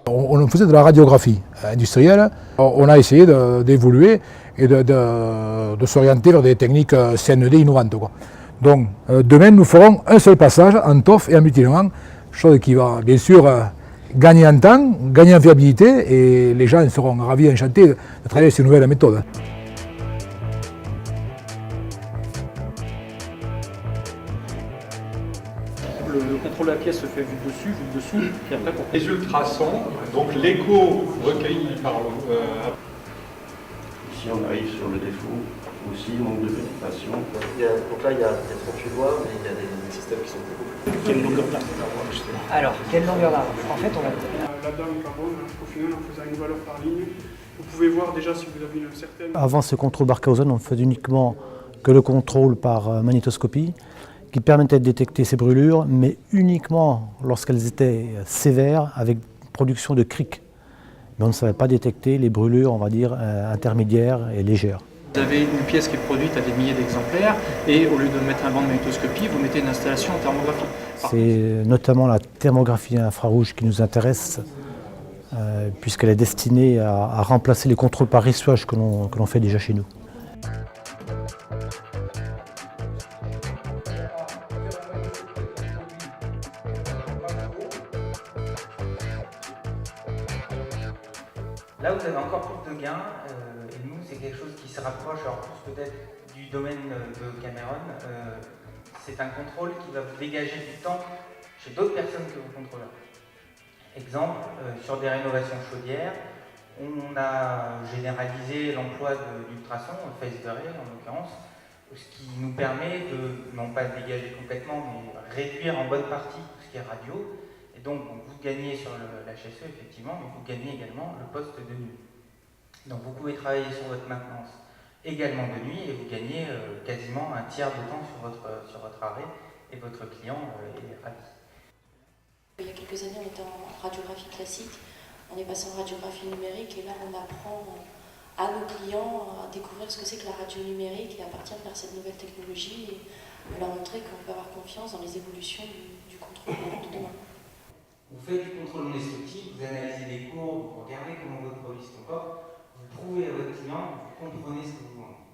On faisait de la radiographie industrielle. On a essayé d'évoluer et de s'orienter vers des techniques CNED innovantes, quoi. Donc demain, nous ferons un seul passage en TOF et en mutilement, chose qui va bien sûr gagner en temps, gagner en fiabilité, et les gens seront ravis et enchantés de travailler ces nouvelles méthodes. Le contrôle de la pièce se fait vue dessus, vue dessous, puis après pour... Les ultrasons, donc l'écho recueilli par Ici on arrive sur le défaut, aussi manque de pénétration. Donc là il y a 38 voies, mais il y a des systèmes qui sont beaucoup plus... Quelle longueur d'arbre? Alors, quelle longueur d'arbre? En fait, on va... La dame carbone, au final, en faisant une valeur par ligne, vous pouvez voir déjà si vous avez une certaine... Avant ce contrôle Barkhausen, on faisait uniquement que le contrôle par magnétoscopie, qui permettait de détecter ces brûlures, mais uniquement lorsqu'elles étaient sévères, avec production de criques. Mais on ne savait pas détecter les brûlures, on va dire, intermédiaires et légères. Vous avez une pièce qui est produite à des milliers d'exemplaires, et au lieu de mettre un banc de magnétoscopie, vous mettez une installation en thermographie. C'est notamment la thermographie infrarouge qui nous intéresse, puisqu'elle est destinée à remplacer les contrôles par rissouage que l'on fait déjà chez nous. Là, vous avez encore plus de gains, et nous, c'est quelque chose qui se rapproche, alors plus peut-être du domaine de Cameron. C'est un contrôle qui va vous dégager du temps chez d'autres personnes que vos contrôleurs. Exemple, sur des rénovations chaudières, on a généralisé l'emploi d'ultrasons, phase array en l'occurrence, ce qui nous permet de, non pas dégager complètement, mais réduire en bonne partie tout ce qui est radio. Et donc, vous gagnez sur l'HSE, effectivement, mais vous gagnez également le poste de nuit. Donc, vous pouvez travailler sur votre maintenance également de nuit et vous gagnez quasiment un tiers de temps sur votre arrêt et votre client est ravi. Il y a quelques années, on était en radiographie classique, on est passé en radiographie numérique et là, on apprend à nos clients à découvrir ce que c'est que la radio numérique et à partir vers cette nouvelle technologie et à leur montrer qu'on peut avoir confiance dans les évolutions du contrôle de demain. Vous faites du contrôle non destructif, vous analysez les courbes, vous regardez comment votre produit se comporte, vous prouvez à votre client, vous comprenez ce que vous vendez.